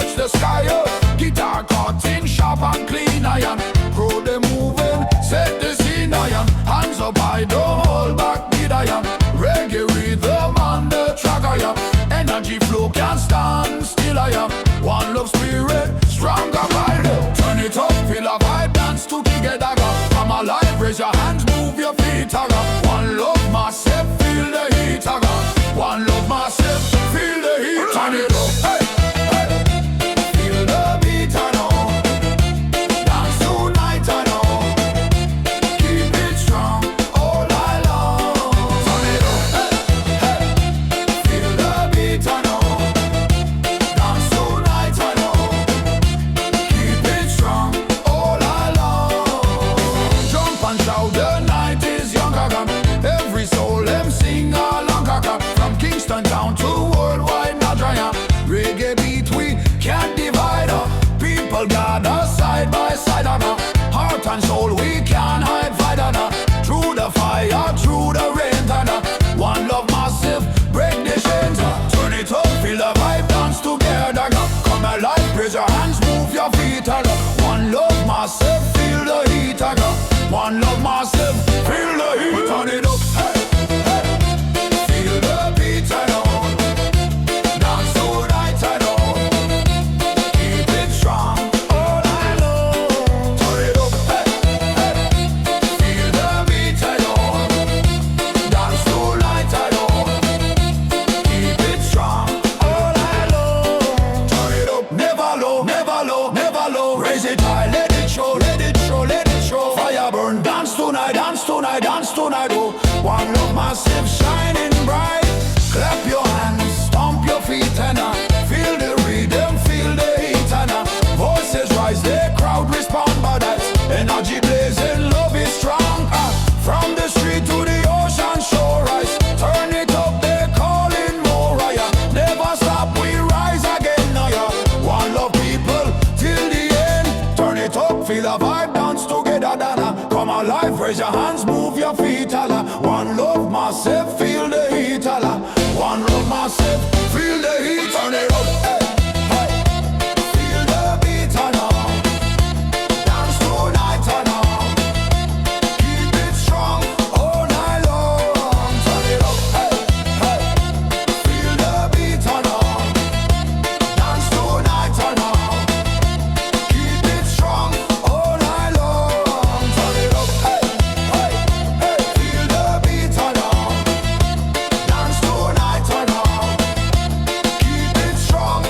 touch the sky. Guitar cutting sharp and clean iron. Grow the moving, set the scene iron. Hands up high, don't hold back, beat iron. Reggae rhythm on the track iron. Energy flow can't stand still iron. One love spirit, stronger vibe. Turn it up, feel a vibe, dance together. Come alive, raise your hands, move your feet. One love massive, feel the heat. One love massive, feel the heat. Turn it up, hey, hey. Feel the beat, I know. Dance tonight, I know. Keep it strong all night long. Turn it up, hey, hey. Feel the beat, I know. Dance tonight, I know. Keep it strong all night long. Jump and shout, the night is young. Every soul them sing along. From Kingston town to worldwide Nadraya. Reggae beat we can't divide. People gather side by side. Heart and soul we can't hide. Through the fire, through the rain. One love massive, break the chains. Turn it up, feel the vibe, dance together. Come alive, raise your hands, move your feet. One love massive, feel the heat. One love massive, feel the heat. Turn it up, hey. Dance tonight, oh. One love massive, shining bright. Clap your hands, stomp your feet and feel the rhythm, feel the heat and voices rise, the crowd respond, but that's energy blazing, love is strong. From the street to the ocean shore, rise. Turn it up, they're calling more. Never stop, we rise again. One love people till the end. Turn it up, feel the vibe, dance together. Come alive, raise your hands, move your feet. One love massive, feel the heat. One love massive, feel the heat. Turn it up, hey, hey. Feel the beat, dance tonight, keep it strong all night long. Turn it up, hey, hey. Feel the beat, dance tonight, keep it strong all night long. Turn it up, hey, hey, hey. Feel the beat, dance tonight, keep it strong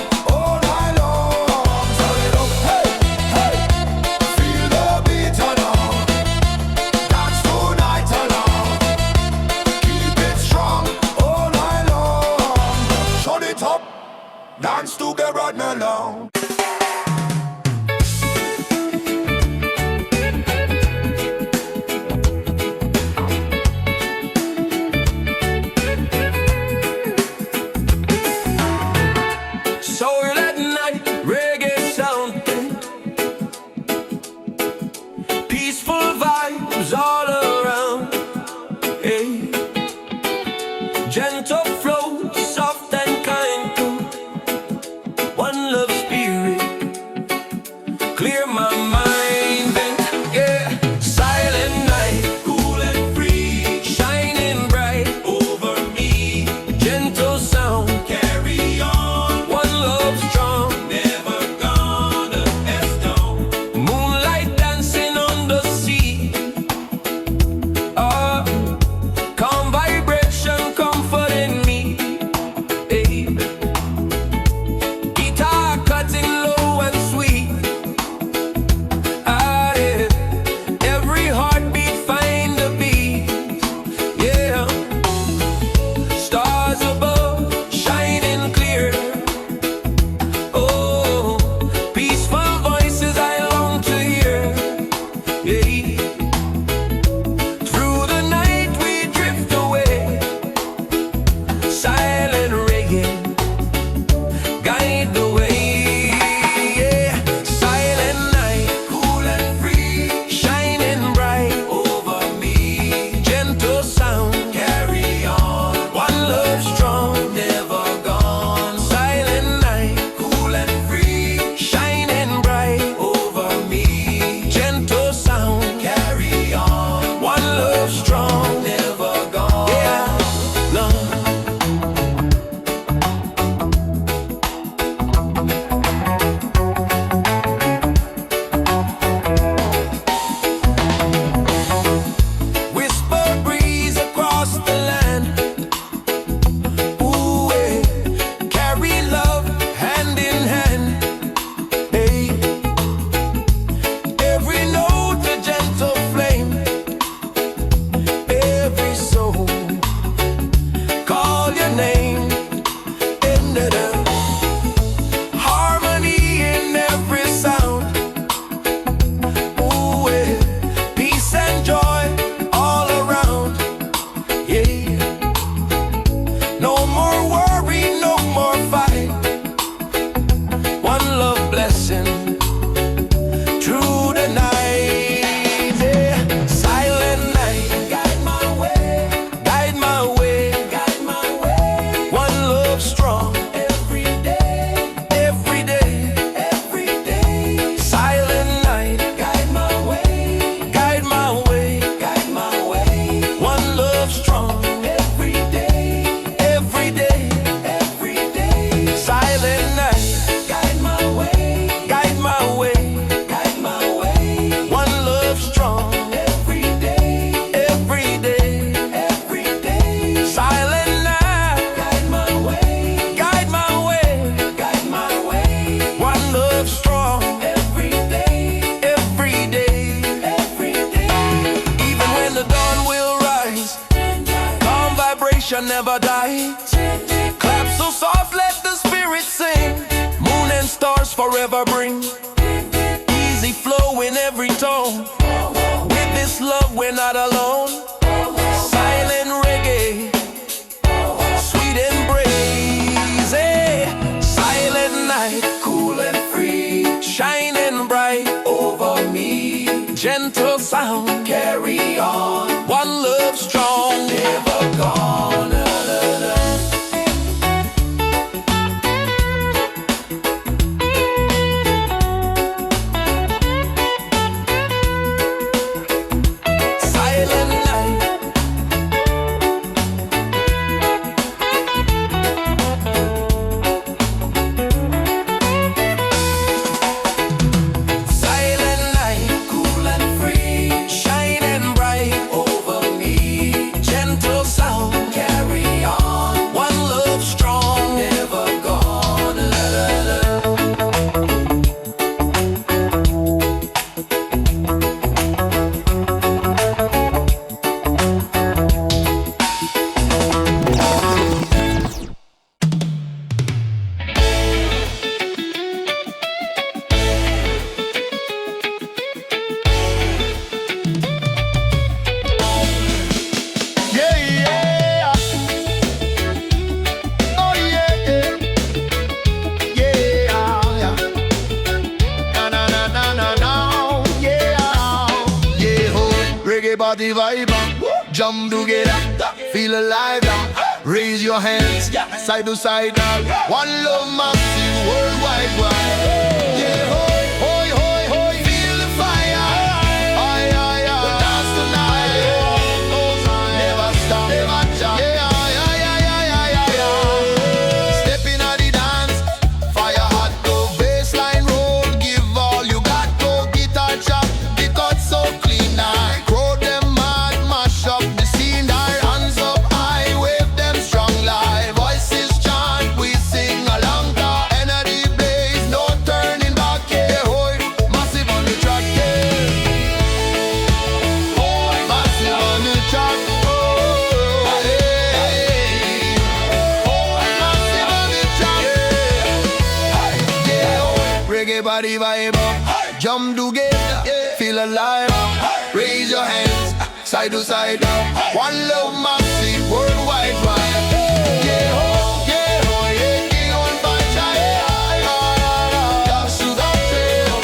forever bring. Easy flow in every tone. With this love we're not alone. Silent reggae, sweet embrace. Silent night, Cool and free, shining bright over me. gentle sound. Carry on, One love strong. never gone. Silent night, silent night, Cool and free, shining bright over me. gentle sound. Carry on, One love strong. never gone. Yeah, yeah. Oh, yeah, yeah. Yeah, yeah. Na, na, na, na, na, na. Yeah, yeah. Oh, reggae body vibe. Jump together. Feel alive. Raise your hands. Side to side. One love massive worldwide. Yeah, hoy, hoy, hoy, hoy. Feel the fire. Aye, aye, aye. Dance tonight. Never stop. Never stop. Yeah, yeah, yeah, yeah, yeah, yeah. Step in at the dance. Fire hot, go bassline roll. Give all you got, go guitar chop. The cut so clean now. Crowd them mad, mash up the scene. Our hands up high, wave them strong live. Voices chant, we sing along. Energy blaze, no turning back. Yeah, hoy, massive on the track. Yeah. Hoy, massive on the track. Oh, hey. Hoy, massive on the track. Yeah, hoy, reggae body vibe up. Jump together, feel alive. Raise your hands, side to side. One love massive, worldwide wide. Yeah, ho, yeah, king on bancha, yeah. Just to the trail,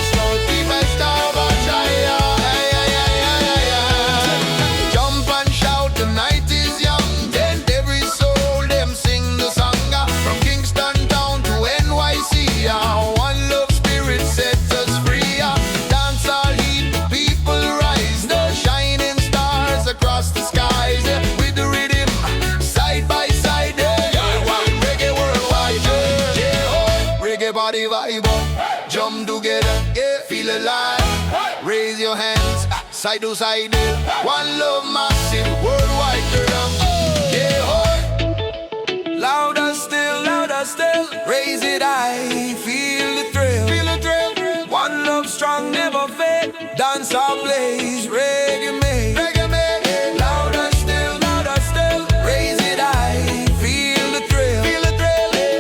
snow deep and star bancha, yeah. Jump and shout, the night is young. Then every soul, them sing the song. From Kingston town to NYC, one love spirit sets us free. Dance all heat, people rise. The shining stars across the skies. With the rhythm, side by side. One reggae worldwide. Yeah, oh, reggae body vibe up. Jump together, feel alive. Raise your hands, side to side. One love massive, worldwide. Yeah, oh. Louder still, raise it high. Feel the thrill, One love strong, never fade. Dance our blaze, reggae make. Louder still, raise it high. Feel the thrill,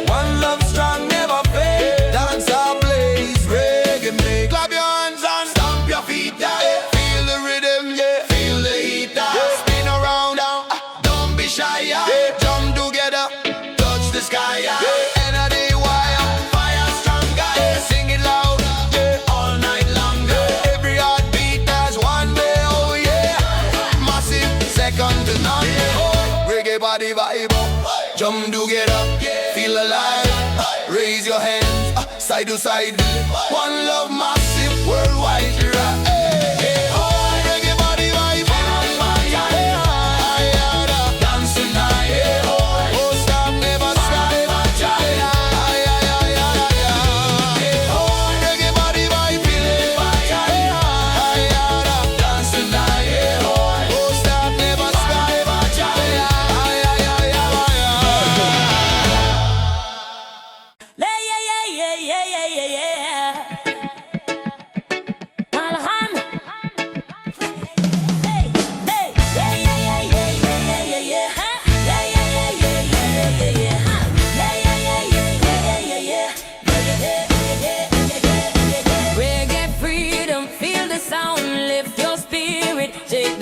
One love strong, never fade. Dance our blaze, reggae make. Clap your hands and stomp your feet, Feel the rhythm, feel the heat, Spin around, don't be shy, Jump together, touch the sky, Energy wire, fire stronger, Sing it loud, all night long, Every heartbeat has one way, oh yeah. Massive, second to none, Reggae body vibe up. Jump together, feel alive. Raise your hands, side to side. One love massive, worldwide. Reggae body vibe. Dance tonight. Oh, stop, never stop. Reggae body vibe. Dance tonight. Oh, stop, never stop.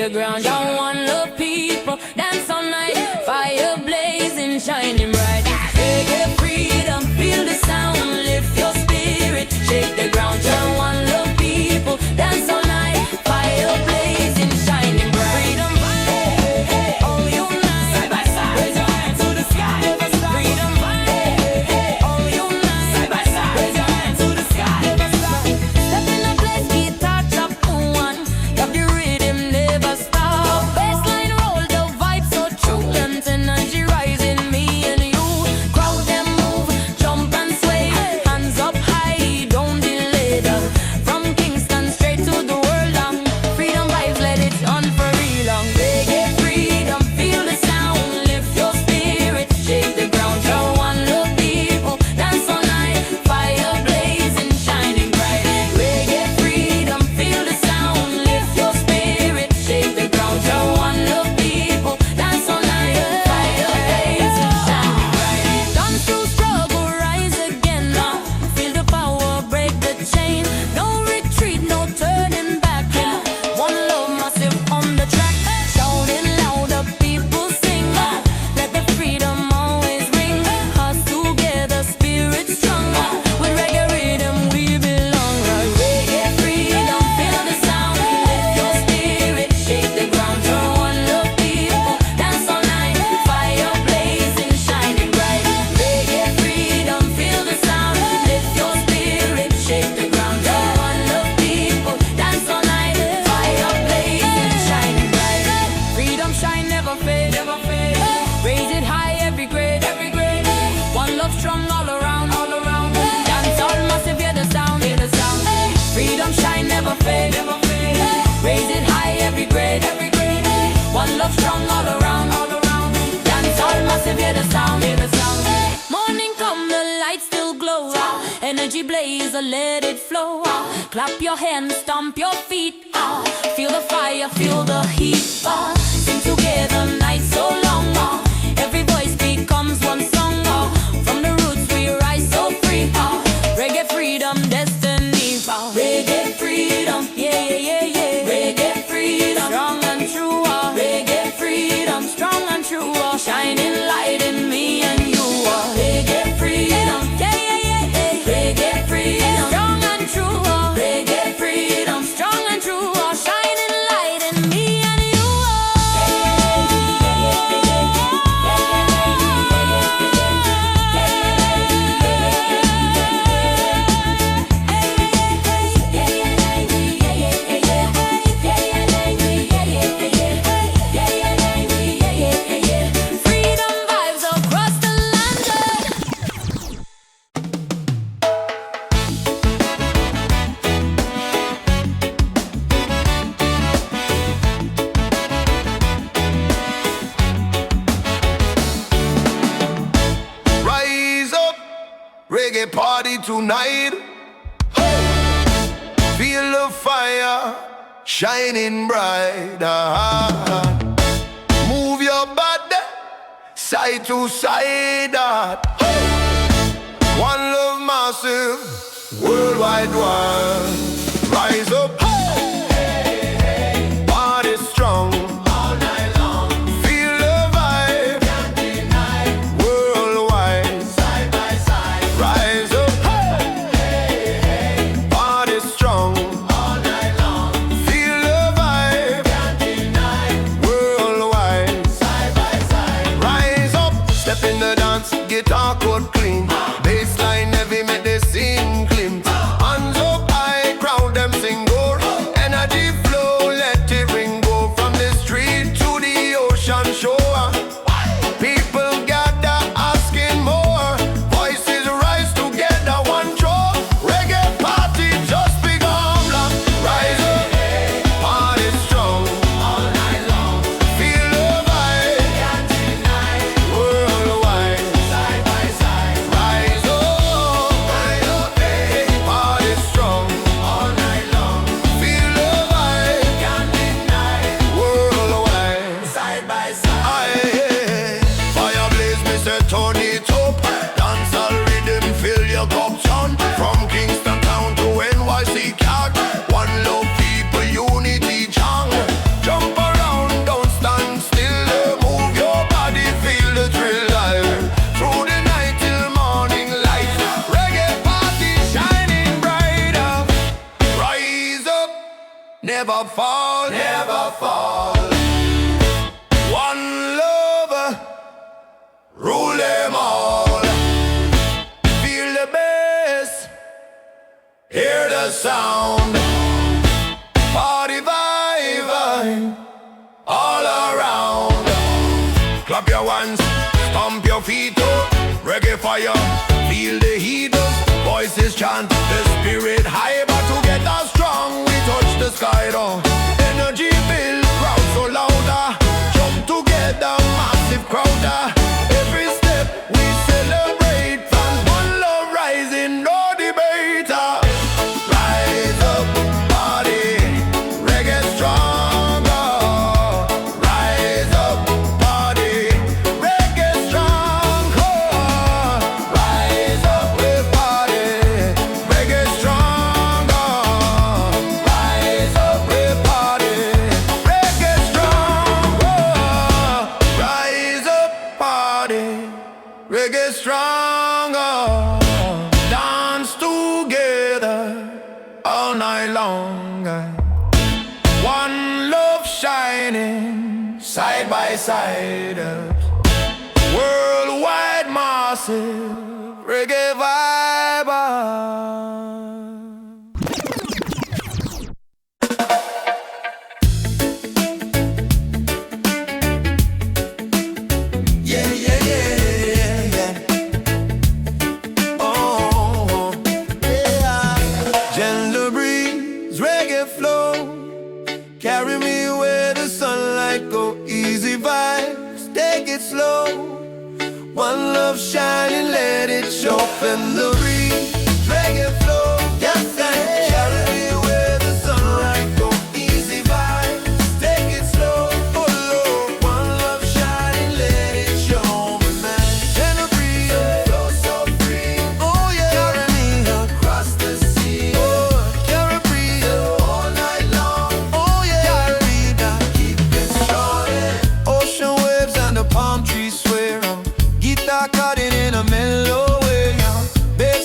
the ground. Don't want the people dance all night, fire blazing, shining bright. Reggae freedom, feel the sound, lift your spirit, shake the ground. Don't want the people dance all night, fire blazing, shining bright. Freedom, all unite, side by side, raise your hands to the sky. Freedom, all unite, side by side, raise your hands to the sky. Step in the place, guitar chop one, love the rhythm, never stop. Bassline roll, the vibe so true, dance energy rising, me and you. Crowd them move, jump and sway, hands up high, don't delay them. From Kingston straight to the world long, freedom vibes, let it on for real long. Reggae freedom, feel the sound, lift your spirit, shake the ground. Show one love people, dance all night, fire blazing, shining bright. Reggae freedom, feel the sound, lift your spirit, shake the ground. Show one love people, dance all night, fire blazing, shining bright. Dance through struggle, rise again. Feel the power, break the chain. No retreat, no turning back. One love massive on the track. Shouting louder, people sing. Let the freedom always ring. Us together, spirit strong. With reggae rhythm, we belong. Reggae freedom, feel the sound. Lift your spirit, shake the ground. Show one love people, dance all night, fire blazing, shining bright. Reggae freedom, feel the sound. Lift your spirit, shake the ground. Show one love people, dance all night, fire blazing, shining bright. Freedom shine, never fade, never fade. Raise it high, every grade, every grade. One love strong all around, all around. Dance all massive, hear the sound, hear the sound. Freedom shine, never fade, never fade. Raise it high, every grade, every grade. One love strong all around, all around. Dance all massive, hear the sound, hear the sound. Morning come, the lights still glow. Energy blaze, let it flow. Clap your hands, stomp your feet. Feel the fire, feel the heat. Sing together, night so long. Every voice becomes one song. From the roots we rise so free. Reggae freedom, destiny. Reggae freedom, yeah, yeah, yeah, yeah. Reggae freedom, strong and true. Reggae freedom, strong and true. Shining light in me and you. Reggae freedom, yeah, yeah, yeah, yeah. Reggae freedom, strong and true. Reggae freedom, strong and true. Shining light in me and you. Freedom vibes across the land. Rise up, reggae party tonight. Hey! Feel the fire shining bright. Move your body side to side. Hey! One love massive, worldwide one. Rise up, hey! Party strong. All night long. Feel the vibe. Can't deny. Worldwide. Side by side. Rise up, hey! Party strong. All night long. Feel the vibe. Can't deny. Worldwide. Side by side. Rise up. Step in the dance. Guitar chord clean. Bassline heavy, make the scene clean. Hands up high, crowd never fall, never fall. One love, rule them all. Feel the bass, hear the sound. Party vibe, all around. Clap your hands, stomp your feet up. Reggae fire, feel the heat up. Voices chant, the spirit high, but to get us strong, we touch the sky down. Energy build, crowd so louder. Jump together, massive crowd. Every step we celebrate, fans one love rising, no debate. Rise up, party, reggae stronger. Rise up, party, reggae stronger. Rise up, we party, reggae stronger. Rise up, we party, reggae stronger. Rise up, party, reggae stronger. Dance together all night long. One love shining side by side. Worldwide massive reggae vibe. Yeah, yeah, yeah, yeah. Oh, yeah. Gentle breeze, reggae flow. Carry me where the sunlight go. Easy vibes, take it slow. One love shining, let it show. From the breeze, reggae flow. Yes, and carry me where the sunlight go. Easy vibes, take it slow. Oh Lord, one love shining, let it show. Man, gentle breeze, flow so free. Oh yeah, carry me across the sea. Oh, carry breeze all night long. Oh yeah, carry me down, keep it strong. Ocean waves and the palm trees sway round. Guitar cutting in a mellow way. Bass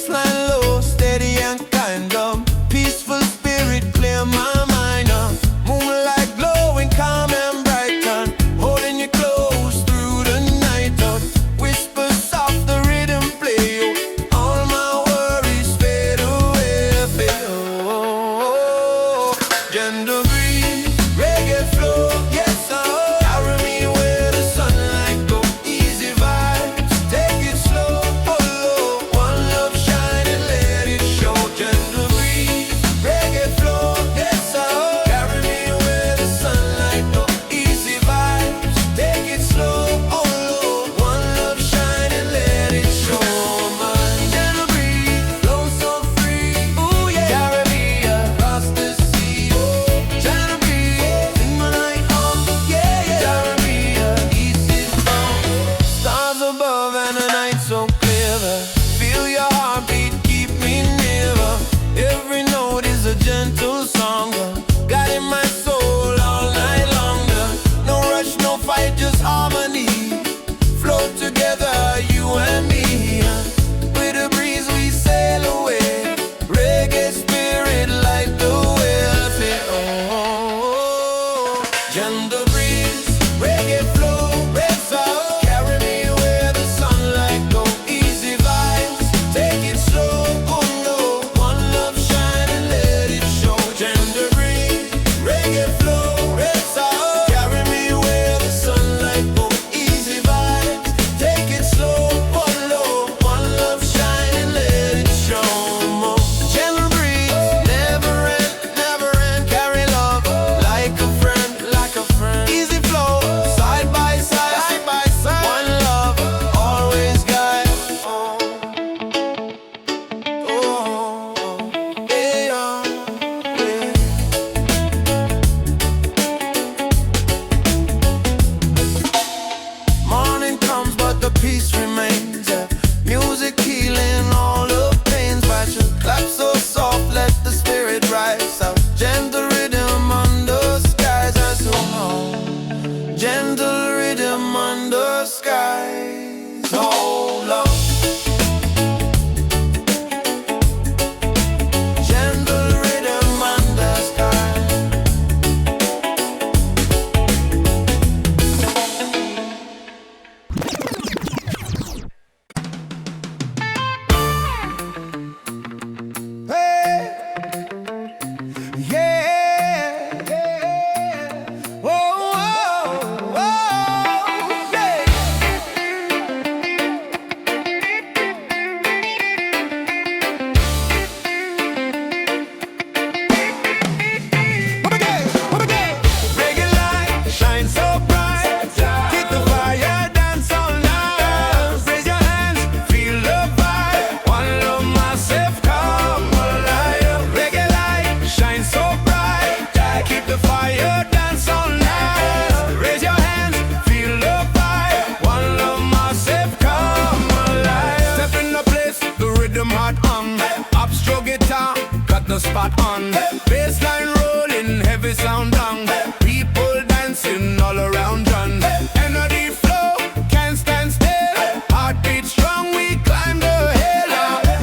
the spot on. Bassline rolling, heavy sound down. People dancing all around John. Energy flow, can't stand still. Heartbeat strong, we climb the hill.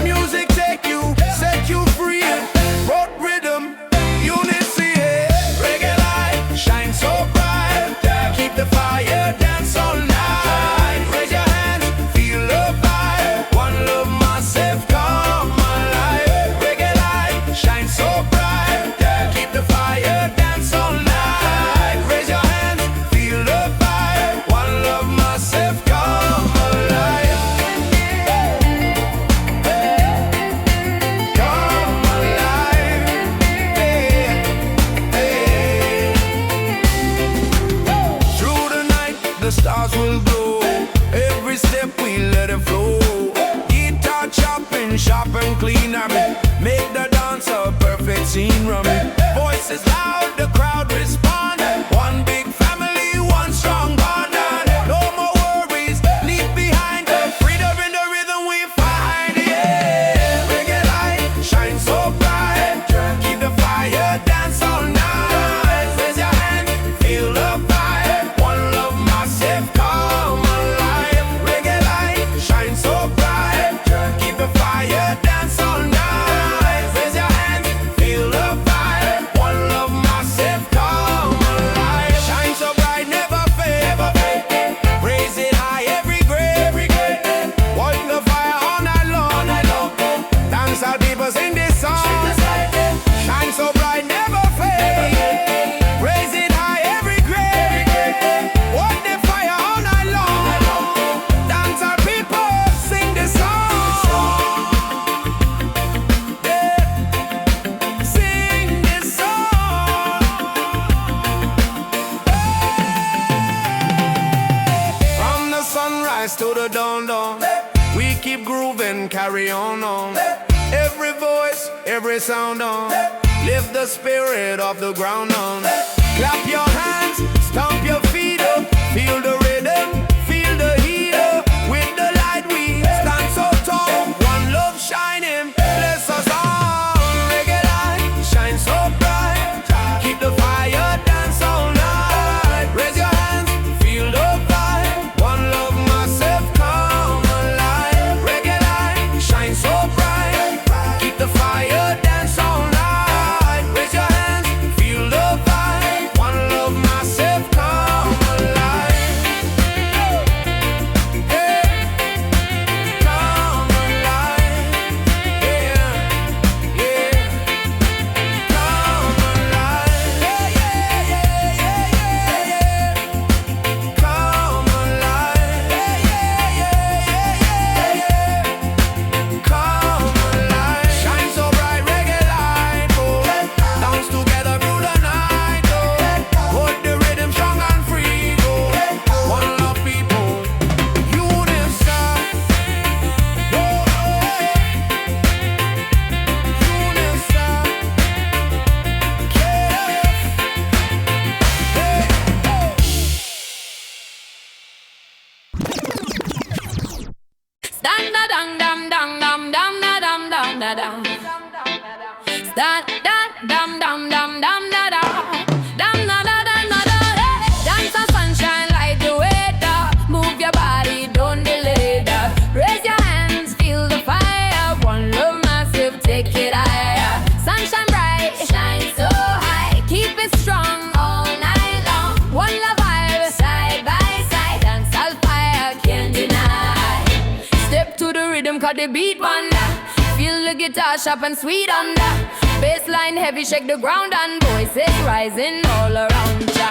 Music take you, set you free. Road rhythm, unity. Reggae light, shine so bright. Keep the fire, dance all night. Raise your hands, feel the vibe. One love, massive, come alive. Reggae light, shine so bright. Keep the fire, dance all night. Raise your hands, feel the vibe. One love, massive, come alive. Come alive. Through the night, the stars will glow. Every step we let it flow. Guitar chopping, sharp and clean. Make the dance a perfect scene. Voices loud, the crowd respond. One big family, one strong bond. No more worries, leave behind. The freedom in the rhythm we find. Yeah, reggae light, shine so bright. Keep the fire, dance all night. Raise your hand, feel the vibe. One love, massive, come alive. Reggae light, shine so bright. Keep the fire, dance all night. Raise your hand, feel the vibe. One love, massive, come alive. Shine so bright, never fade. Raise it high, every grade. Watch the fire all night long. Dance all people sing this song. Shine so bright, never fade. Raise it high, every grade. Watch the fire all night long. Dance all people sing this song. Yeah. Sing this song. From the sunrise to the dawn, we keep grooving, carry on. Every voice, every sound on. Lift the spirit off the ground on. Clap your hands, stomp your feet up. Feel the rhythm, feel the heat up. With the light we stand so tall. One love shining, bless us all. Reggae light, shine so bright. Keep the fire, dance all night. Raise your hands, feel the vibe. One love, massive, come alive. Reggae light, shine so bright. Keep the fire, dance all night. Raise your hands, feel the vibe. One love, massive, come alive. Yeah, come alive. Yeah, come alive. Come alive. Come alive. Shine so bright, reggae light. Dance together through the night. Hold the rhythm strong and free. One love, people. Unison. Stand da dang dam dang dam dam da dam dam da dam. Stand da dam dam dam dam da da. Dam da da da da da. Dance the sunshine, light the way da. Move your body, don't delay da. Raise your hands, feel the fire. One love, massive, take it higher. Sunshine bright, shine so high. Keep it strong all night long. One love vibe, side by side. Dance all fire, can't deny. Step to the rhythm, cause the beat wonder. Feel the guitar sharp and sweet under. Bassline heavy, shake the ground and voices rising all around ya.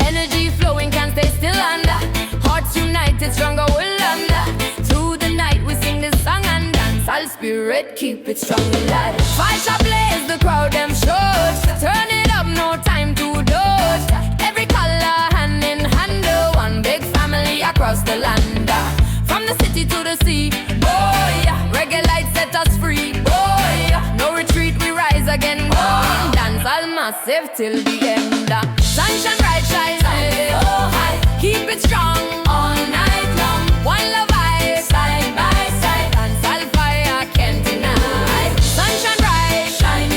Energy flowing, can't stay still under. Hearts united, stronger will under. Through the night we sing this song and dance. All spirit, keep it strong alive. Fire shall blaze, the crowd them shows. Turn it up, no time to doze. Every color, hand in hand, one big family across the land. From the city to the sea, oh yeah. Reggae light set us free, oh yeah. No retreat, we rise again, oh. Dance all massive till the end. Sunshine bright, shine so high. Keep it strong all night long. One love vibe, side by side. Dance all fire, can't deny. Sunshine bright, shine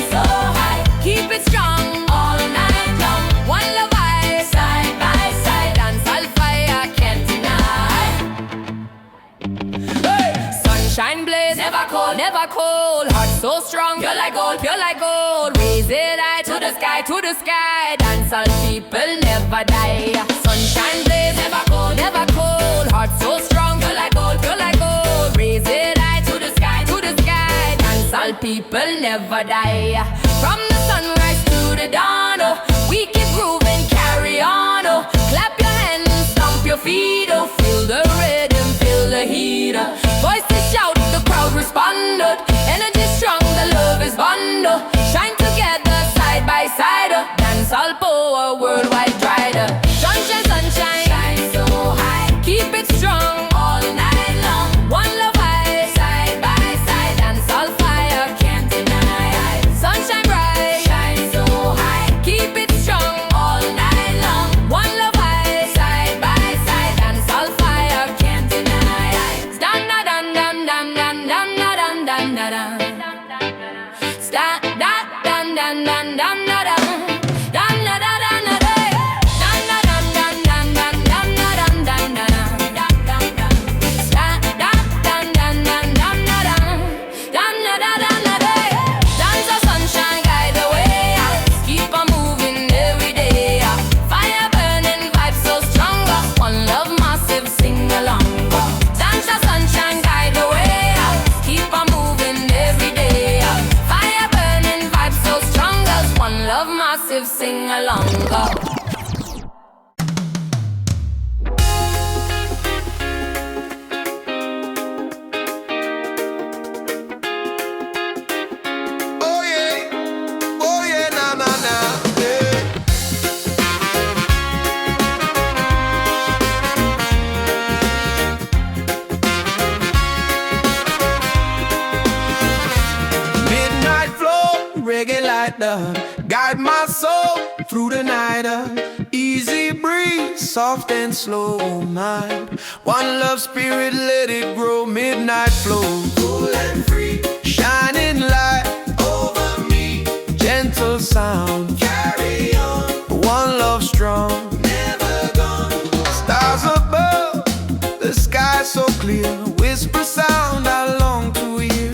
so strong, pure like gold, pure like gold. Raise it high to the sky, to the sky. Dance all people never die. Sunshine blaze, never cold, never cold. Heart so strong, pure like gold, pure like gold. Raise it high to the sky, to the sky. Dance all people never die. From the sunrise to the dawn, oh, we keep grooving, carry on, oh. Clap your hands, stomp your feet, oh. Feel the rhythm, feel the heat, oh. Voices shout, the crowd responded. Energy strong, the love is bond, oh. Shine together, side by side, oh. Dance all power, worldwide rider. Sunshine, sunshine, shine so high. Keep it strong all night long. One love high, side by side. Dance all fire, can't deny. Sunshine bright, shine so high. Keep it strong all night long. One love high, side by side. Dance all fire, can't deny. Stand da dan dan dan dan dan dan dan dan dan. Stand da dan dan dan dan dan dan. Sing along, go. Reggae light up, guide my soul through the night up. Easy breeze, soft and slow mind. One love spirit, let it grow. Midnight flow, cool and free. Shining light over me. Gentle sound, carry on. One love strong, never gone. Stars above, the sky so clear. Whisper sound I long to hear.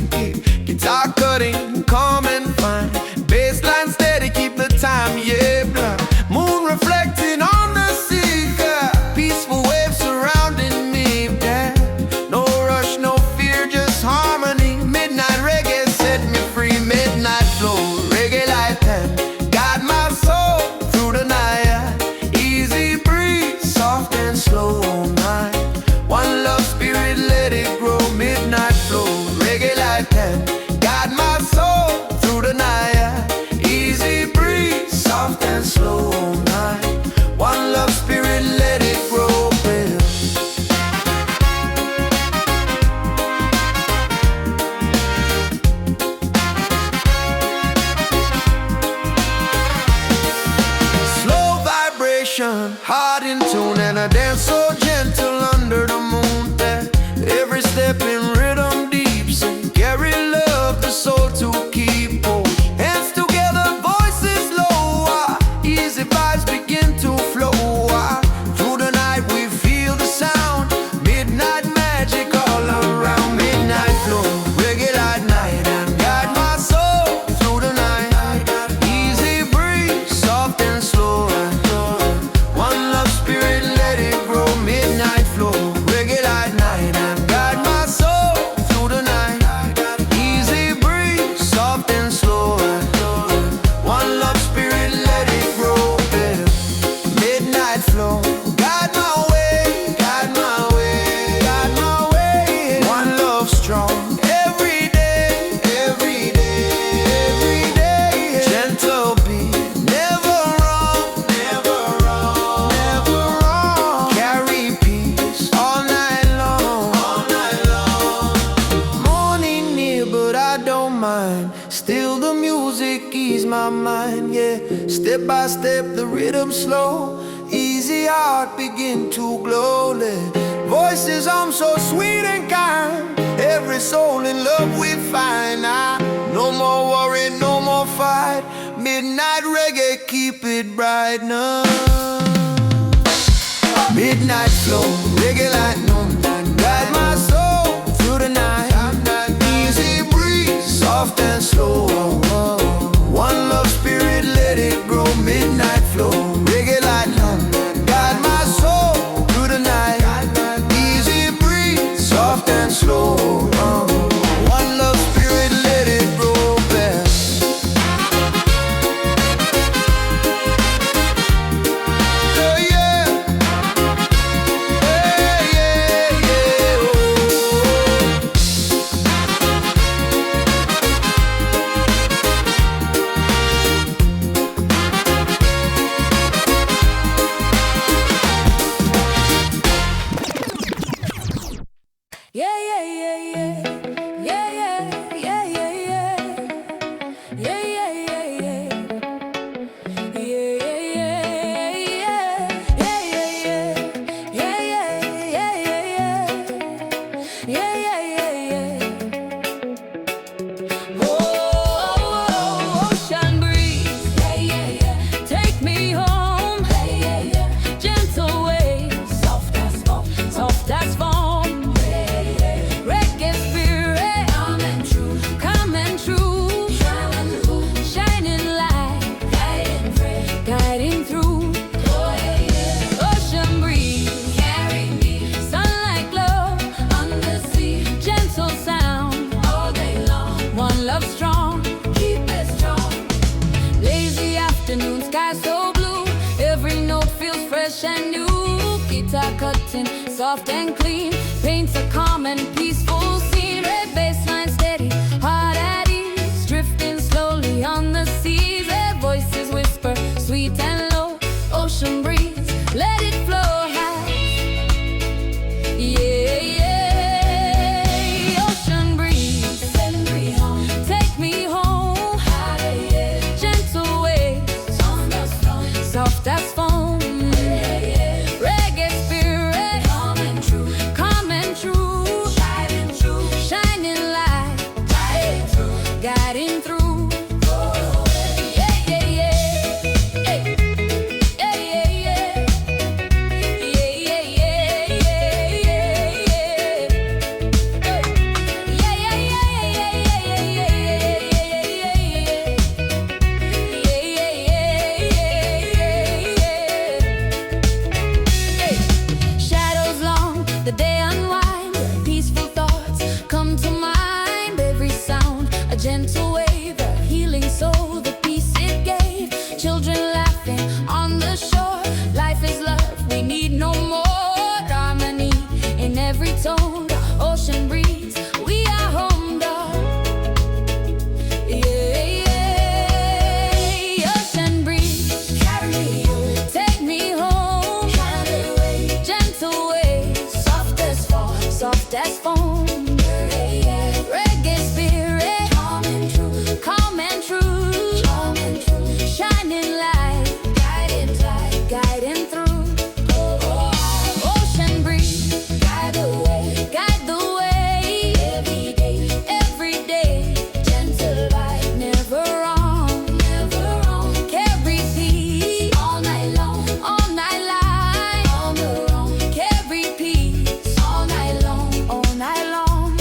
Guitar cutting, calm and fine. Bassline steady, keep the time, yeah. Moon reflecting on the sea, peaceful waves surrounding me, yeah. No rush, no fear, just harmony. Midnight reggae set me free. Midnight flow, reggae light and guide my soul through the night. Easy breeze, soft and slow night. One love spirit, let it grow. Midnight flow, reggae light and guide my soul through the night. Easy breeze, soft and slow night. One love spirit, let it grow, babe. Slow vibration, heart in tune, and a dance so gentle under the moon. Every step in rhythm deep, sing, carry love, the soul to keep on. Hands together, voices low, easy vibes begin to flow. Through the night we feel the sound, midnight magic all around. Midnight flow, reggae light night and guide my soul through the night. Easy breeze, soft and slow. One love spirit, let it grow. Midnight flow, reggae light night and guide my soul through the night. Easy breeze, soft and slow. One love spirit, let it grow, babe. Midnight flow, guide my way, guide my way, guide my way. One love strong, every day, every day, every day. Gentle beat, never wrong, never wrong, never wrong. Carry peace all night long, all night long. Morning near, but I don't mind. Still the music ease my mind, yeah. Step by step, the rhythm slow. Easy heart begin to glow. Voices so sweet and kind. Every soul in love we find. No more worry, no more fight. Midnight reggae, keep it bright now. Midnight flow, reggae light, no night. Guide my soul through the night. Easy breeze, soft soft and slow. One love spirit, let it grow. Midnight flow, reggae light guide my soul through the night. Easy breeze, soft and slow. One love spirit, let it grow best. Yeah, yeah. Yeah, yeah, yeah. Yeah, yeah, yeah, yeah. Yeah, yeah, yeah, yeah, yeah. Yeah, yeah, yeah, yeah. Yeah, yeah, yeah, yeah. Yeah, yeah, yeah. Yeah, yeah, yeah, yeah, yeah. Yeah, yeah, yeah, yeah. Oh, ocean breeze. Yeah, yeah, yeah. Take me home. Yeah, yeah, yeah. Gentle waves. Soft as foam. Soft as foam. Reggae spirit, coming true, shining light, guiding through. Ocean breeze, carry me, sunlight glow, undersea, gentle sound, all day long. One love strong, keep it strong. Lazy afternoon, sky so blue, every note feels fresh and new. Guitar cutting, soft and clean, paints a calm and peaceful scene. Red bassline steady, heart at ease, drifting slowly on the seas. Their voices whisper, sweet and low. Ocean breeze, let it flow high. Yeah, yeah. Ocean breeze, send me home, take me home. Gentle waves, soft as foam. Reggae spirit, calm and true, shining light, guiding through. Yeah, yeah, yeah. Hey. Yeah, yeah, yeah. Yeah, yeah, yeah, yeah, yeah, yeah. Yeah, yeah, yeah, yeah, yeah, yeah, yeah, yeah. Shadows long, the day unwind. Peaceful thoughts come to mind. Every sound, a gentle wave, a healing soul, the peace it gave. Children laughing on the shore. Life is love, we need no more. Harmony in every tone. Ocean breeze, we are home, dog. Yeah, yeah. Ocean breeze, carry me, take me home. Gentle waves, soft as foam. Reggae spirit, calm and true, shining light, guiding through. Ocean breeze, guide the way, every day, gentle light, never wrong, carry peace, all night long, carry peace, all night long.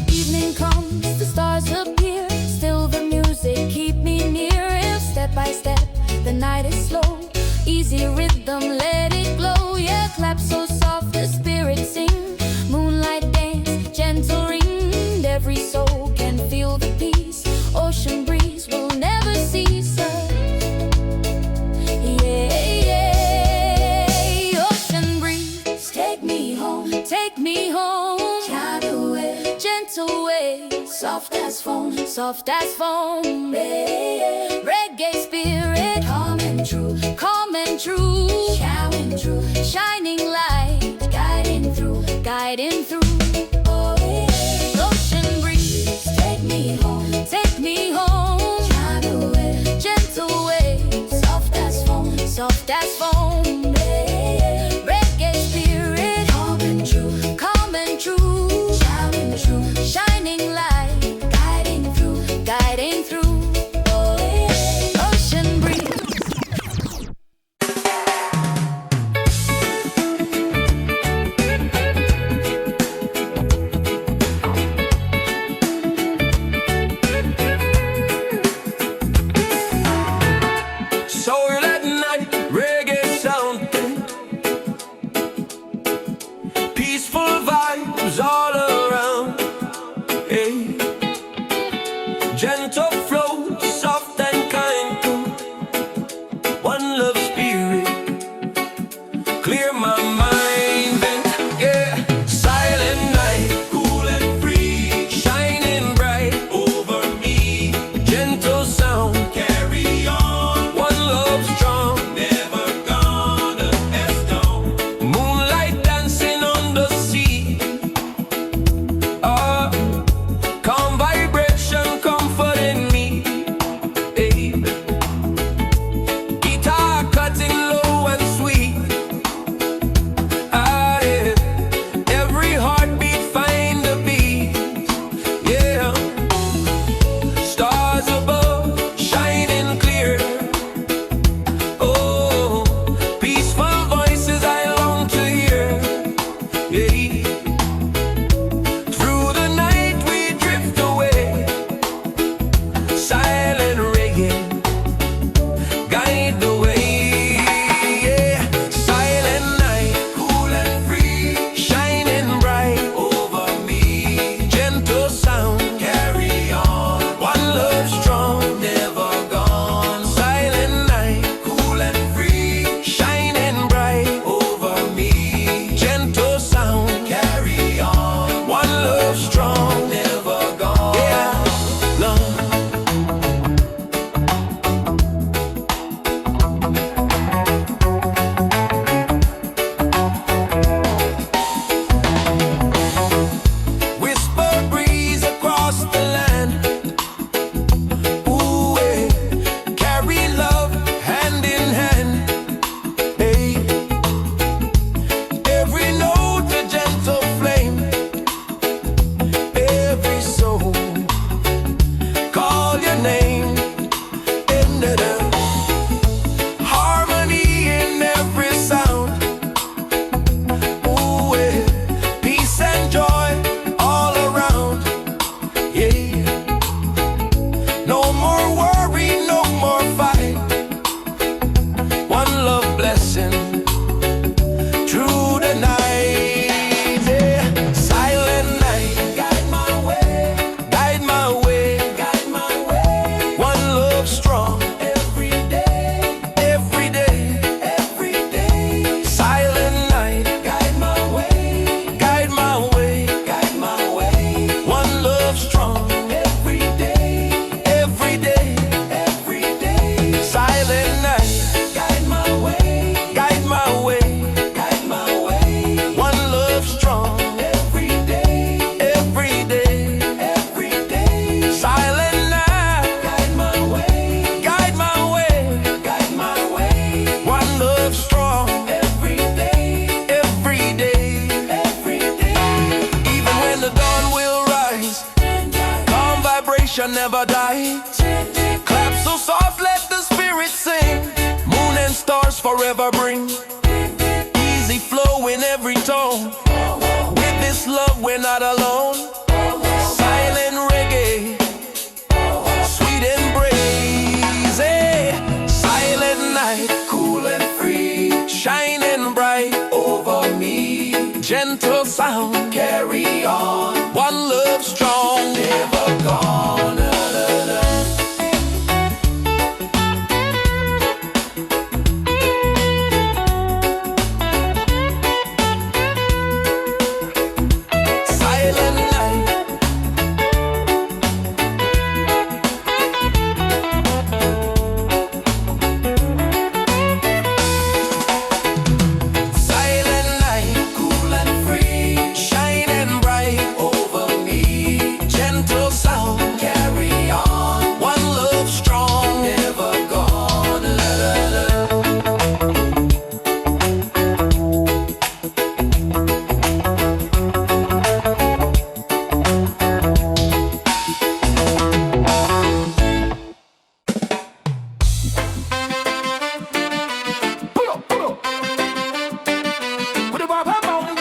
Evening comes, the stars appear, still the music keep me near. If step by step, the night is slow, easy rhythm, let it glow. Yeah, clap so soft, the spirits sing, moonlight dance, gentle ring. Every soul can feel the peace. Ocean breeze will never cease us. Yeah, yeah. Ocean breeze, take me home, gentle waves, soft as foam. Reggae spirit, calm and true, shining light, guiding through. Ocean breeze, take me home, gentle waves, soft as foam. Reggae spirit, calm and true, shining light, guiding through. Ocean breeze. Gentle flow, soft and kind to one love spirit. Clear my mind and yeah. Silent night, cool and free, shining bright over me. Gentle sound, carry on. One love strong, never gonna pass down. Moonlight dancing on the sea. Calm vibration comforting me. Hey. Guitar cutting low and sweet. Yeah. Every heartbeat find a beat. Yeah. Stars above shining clear. Oh, peaceful voices I long to hear. Yeah. Through the night we drift away. Silent reggae, guide the way. Yeah. Silent night, cool and free, shining bright over me. Gentle sound, carry on. One love strong, never gone. Silent night, cool and free, shining bright over me. Gentle sound, carry on. One love strong, never gone. Yeah, love. Whisper breeze across the land. Ooh, eh. Carry love hand in hand. Hey. Every note a gentle flame. Every soul call your name. Harmony in every sound. Ooh, eh. Peace and joy all around. Yeah. No more worry, no more fight. One love blessing through the night. Yeah. Silent night, guide my way, guide my way, guide my way. One love strong every day, every day, every day. Silent night, guide my way, guide my way, guide my way. One love strong every day, every day, every day. Silent night, guide my way, guide my way, guide my way. One love strong every day, every day, every day. Silent night, guide my way, guide my way, guide my way. One love strong every day, every day, every day. Even when the dawn will rise, calm vibration never die. Clap so soft, let the spirit sing. Moon and stars forever bring easy flow in every tone. With this love, we're not alone. Silent reggae, sweet embrace. Hey. Silent night, cool and free, shining bright over me. Gentle sound, carry on. One love strong, never gone. Silent night. Silent night, cool and free, shining bright over me. Gentle sound, carry on. One love strong, never gone. La, la, la. Pull up, pull up. With the bop bop on.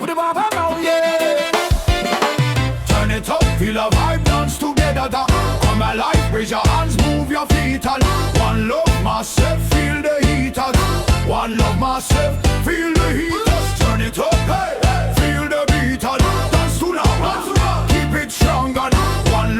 With the bop bop on, yeah. Turn it up, feel a vibe, dance together. Come alive, raise your hands, move your feet. And one love myself, feel the heat. And one love myself, feel the heat. Just turn it up, hey, feel the beat. And dance to the keep it strong. And one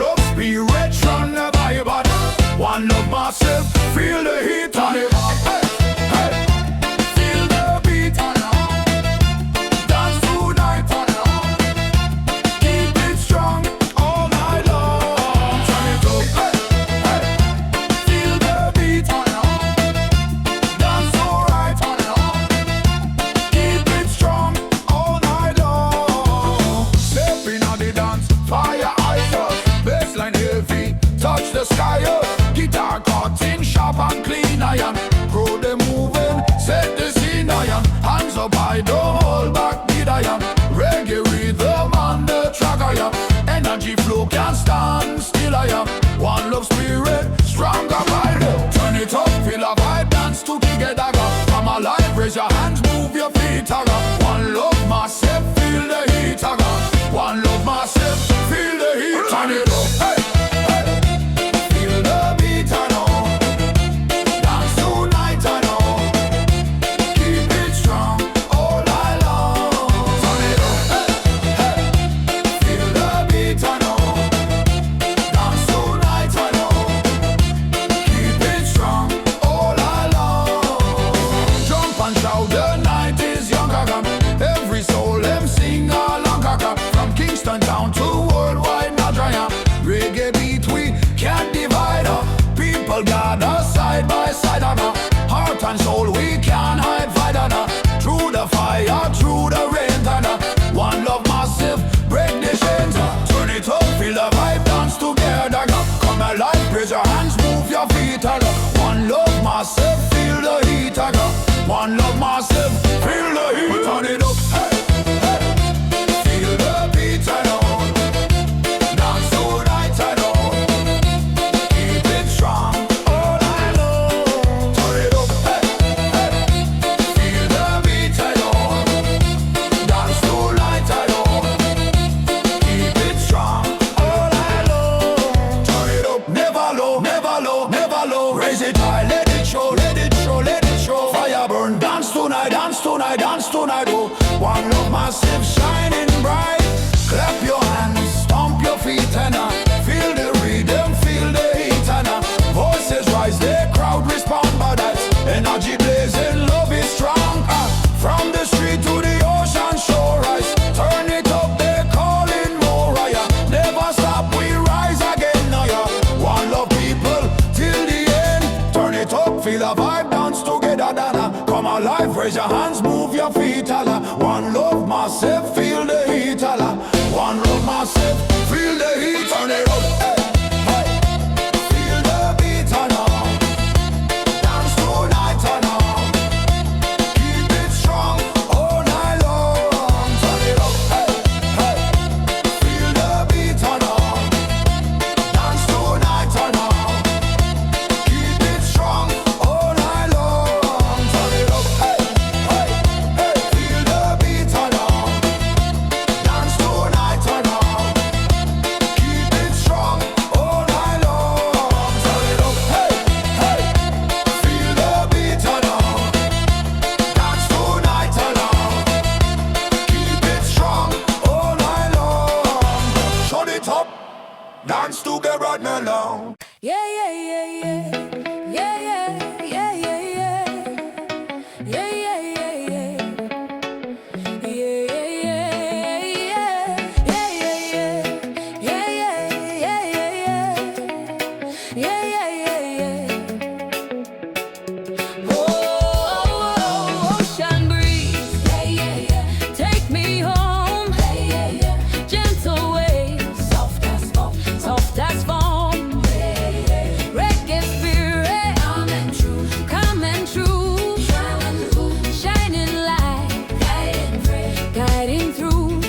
and clean iron. Grow them moving, set the scene iron. Hands up high, don't hold back, beat iron. Reggae rhythm on the track iron. Energy flow can't stand still iron. One love spirit, stronger by them. Turn it up, feel a vibe, dance together. Come alive, raise your hands, move your feet. One love massive, feel the heat. One love massive, feel the heat. Turn it up, hey, hey. Feel the beat, I know. Dance tonight, I know. Keep it strong all night long. Turn it up, hey, hey. Feel the beat, I know. Dance tonight, I know. Keep it strong all night long. Jump and shout, the night is young. Every soul them sing along. From Kingston town to worldwide Nigeria. Reggae beat we can't divide. People gather side by side. Heart and soul we can't hide. Through the fire, through the rain. One love massive, break the chains. Turn it up, feel the vibe, dance together. Come alive, raise your hands, move your feet. One love massive, feel the heat. One love massive, feel the heat. Turn it up, hey, hey. Feel the beat, I know. Dance tonight, I know. Keep it strong all night long. Turn it up, hey, hey. Feel the beat, I know. Dance tonight, I know. Keep it strong all night long. Turn it up, never low, never low, never low. Raise it high, let it show, let it show, let it show. Fire burn, dance tonight, dance tonight, dance tonight. Oh, one love massive, shining bright. Clap your hands, stomp your feet, and feel the rhythm, feel the heat, and voices rise, the crowd respond, but that energy blazing, love is strong. From the street to the ocean shore, rise, turn it up, they're calling more. Never stop, we rise again. One love people till the end. Turn it up, feel a vibe, dance together. Come alive, raise your hands, move your feet. One love massive, feel the heat. One love massive, feel the heat. Turn it up, hey, hey. Feel the beat, I know. Dance tonight, I know. Keep it strong all night long. Turn it up, hey, hey. Feel the beat, I know. Dance tonight, I know. Keep it strong all night long. Turn it up, hey, hey, hey. Feel the beat, I know. Dance tonight, I know. Keep it strong all night long. Turn it up, hey, hey. Feel the beat, I know. Dance tonight, I know. Keep it strong all night long. Shut it up, dance together now. Yeah, yeah, yeah, yeah. Yeah, yeah, yeah, yeah, yeah. Yeah, yeah, yeah, yeah. Yeah, yeah, yeah, yeah. Yeah, yeah, yeah. Yeah, yeah, yeah, yeah, yeah. Yeah, yeah, yeah, yeah. Oh, ocean breeze. Yeah, yeah, yeah. Take me home. Yeah, yeah, yeah. Gentle waves. Soft as foam. Soft as foam. Reggae spirit, calm and true, shining light, guiding through.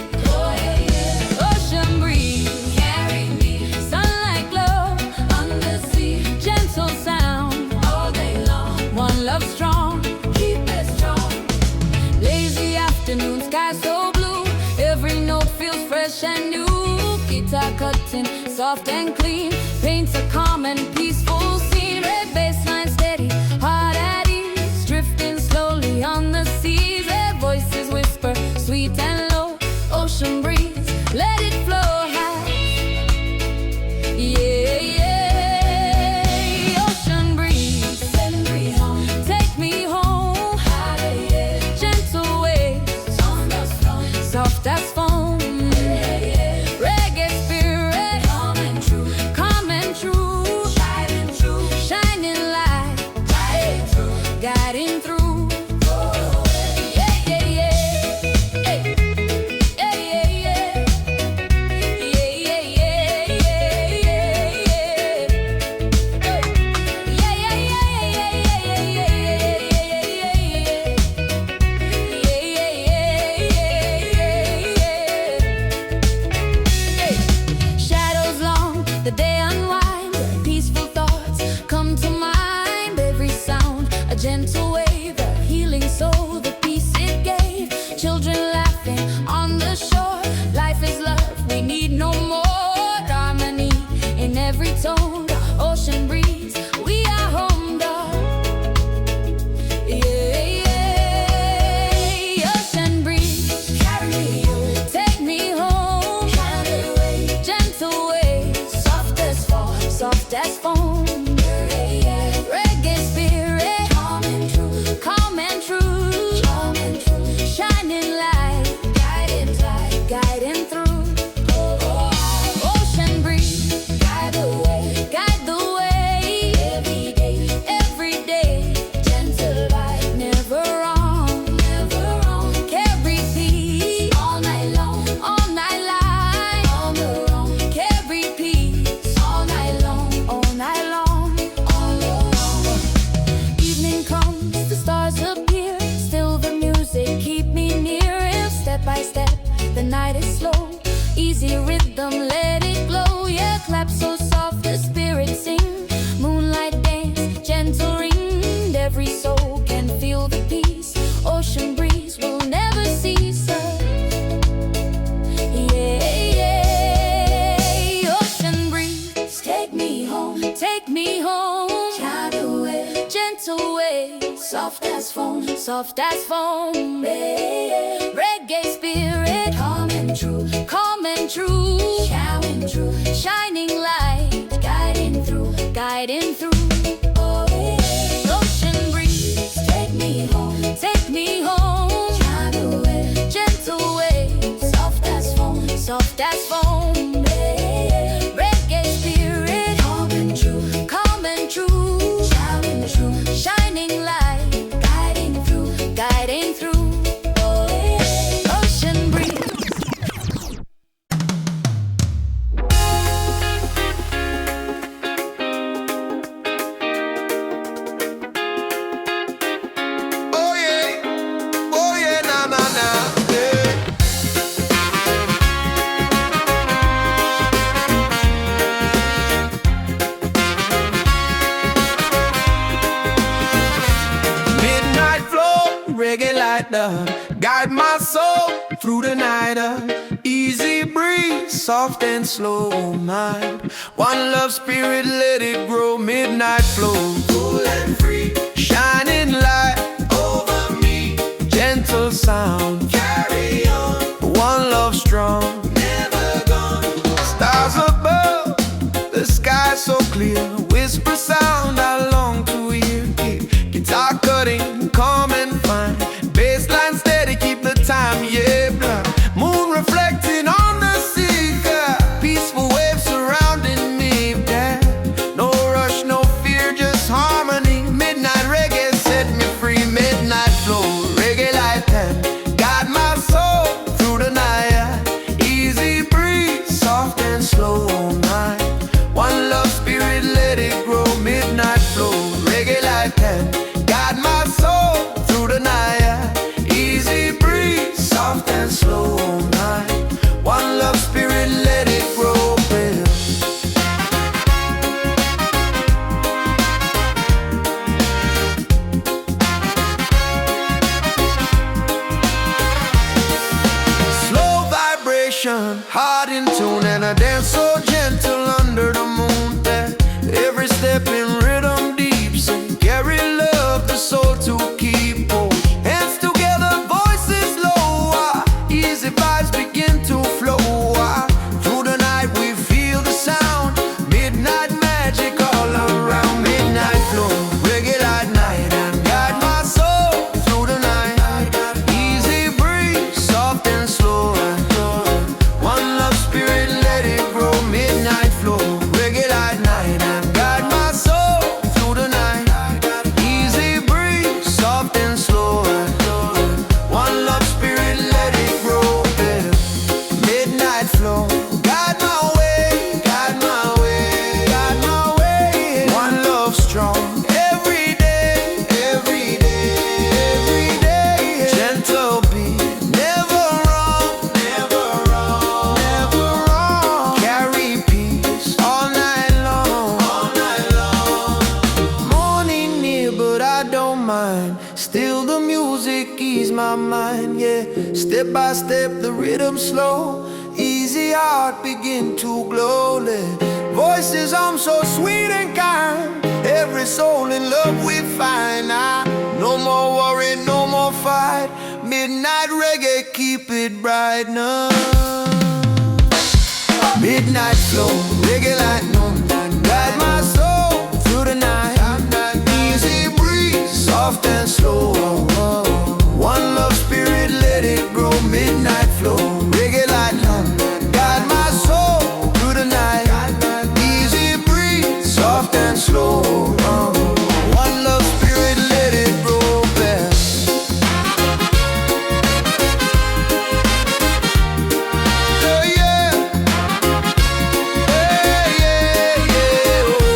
Ocean breeze, carry me, sunlight glow, under sea, gentle sound, all day long. One love strong, keep it strong. Lazy afternoon, sky so blue, every note feels fresh and new. Guitar cutting, soft and clean, paints a calm and peaceful scene. Red bassline steady, heart at ease, drifting slowly on the seas. Their voices whisper, sweet and low. Ocean breeze, let it flow high. Yeah, yeah. Ocean breeze, send me home, take me home. Gentle waves, soft as foam. Reggae spirit, calm and true, shining through. the day unwind. Peaceful thoughts come to mind. Every sound, a gentle wave, a healing soul, the peace it gave. Children laughing on the shore. Life is love, we need no more. Harmony in every tone, the ocean breeze, we are home, dog. Yeah, yeah. Ocean breeze, carry me away, take me home. Gentle waves, soft as foam, soft as foam. Reggae spirit, calm and true, calm and true, calm and true. Shining light, guiding through. Ocean breeze, guide the way, every day. Gentle light, never wrong. Carry peace all night long, on the wrong. Carry peace all night long, all along. Evening comes, the stars appear. Still the music keep me near. Step by step, the night is slow. Easy rhythm, let it glow. Yeah, clap so soft, the spirits sing. Moonlight dance, gentle ring. Every soul can feel the peace. Ocean breeze will never cease us. Yeah, yeah. Ocean breeze, take me home, take me home. Gentle way, soft as foam, soft as foam. Yeah. Reggae spirit, calm and true, shining light, guiding through. Oh, yeah. Ocean breeze, take me home, gentle way, soft as foam, yeah. Reggae spirit, calm and true, shining light, guiding through. Oh, yeah. Ocean breeze. Oh yeah, na na na, yeah. Midnight flow, reggae light up, guide my soul through the night. Easy breeze, soft and slow, mind. One love spirit, let it grow. Midnight flow, cool and free, shining light over me. Gentle sound, carry on. One love strong, never gone. Stars above, the sky so clear. Whisper sound I long to hear. Guitar cutting, calm and fine. Bassline steady, keep the time, yeah. Moon reflecting on the sea. Peaceful waves surrounding me, yeah. No rush, no fear, just harmony. Midnight reggae set me free. Midnight flow, reggae light and guide my soul through the night. my mind, yeah. Step by step, the rhythm slow. Easy heart begin to glow. Voices so sweet and kind. Every soul in love we find. No more worry, no more fight. Midnight reggae, keep it bright now. Midnight flow, reggae like noon. Guide my soul through the night. Easy breeze, soft and slow. One love spirit, let it grow. Midnight flow, reggae like noon. Guide my soul through the night. Easy breeze, soft and slow. One love spirit, let it grow best. Oh yeah. Hey, yeah, yeah, oh.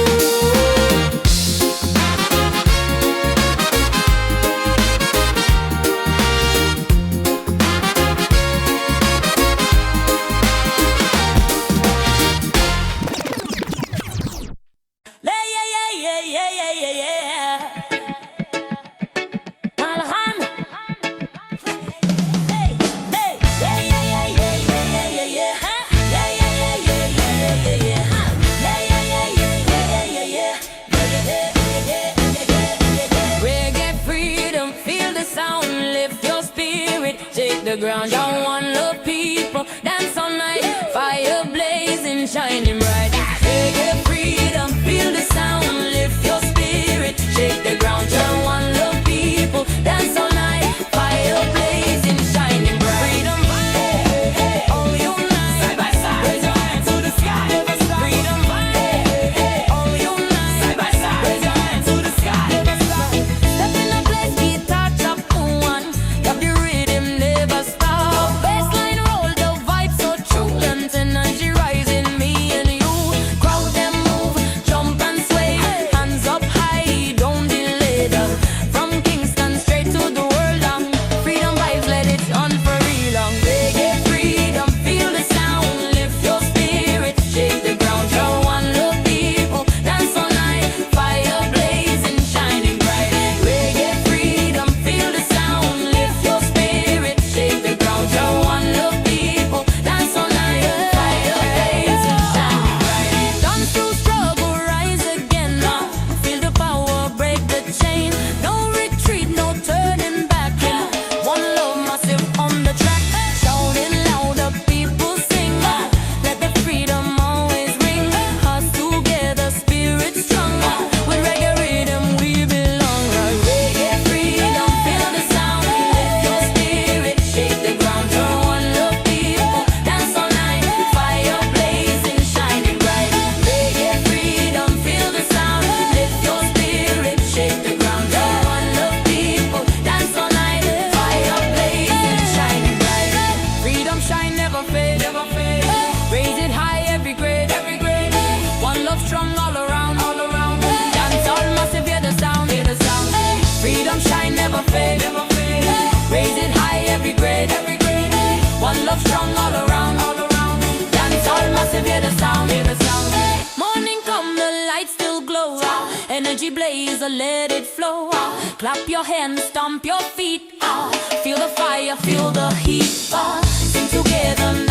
Reggae freedom, feel the sound, lift your spirit, shake the ground. Y'all one love people, dance all night, fire blazing, shining bright. Reggae freedom, feel the sound, lift your spirit, shake the ground. Y'all one love people, dance all night, fire blazing, shining bright. Freedom, all unite, side by side, raise your hand to the sky. Freedom, all unite, side by side, raise your hand to the sky. Step in the place, guitar chop one, got the rhythm never stop. Bassline roll, the vibe so true, and energy rising, me and you. Crowd them move, jump and sway, hands up high, don't delay them. From Kingston straight to the world long, freedom vibes, let it on for real long. Reggae freedom, feel the sound, lift your spirit, shake the ground. Show one love people, dance all night, fire blazing, shining bright. Reggae freedom, feel the sound, lift your spirit, shake the ground. Show one love people, dance all night, fire blazing, shining bright. Done through struggle, rise again. Feel the power, break the chain. No retreat, no turning back. One love massive on the track. Shouting louder, people sing. Let the freedom always ring. Us together, spirit strong. With reggae rhythm, we belong. Reggae freedom, feel the sound. Lift your spirit, shake the ground. You're one love people, dance all night. Fire blazing, shining bright. Reggae freedom, feel the sound. Lift your spirit, shake the ground. You're one love people, dance all night. Fire blazing, shining bright. Freedom shine, never fade, never fade. Raise it high, every grade, every grade. One love strong all around, all around. Dance all massive, hear the sound, hear the sound. Freedom shine, never fade, never fade. Raise it high, every grade, every grade. One love strong all around, all around. Dance all massive, hear the sound, hear the sound. Morning come, the lights still glow. Energy blaze, let it flow. Clap your hands, stomp your feet. Feel the fire, feel the heat. Sing together now.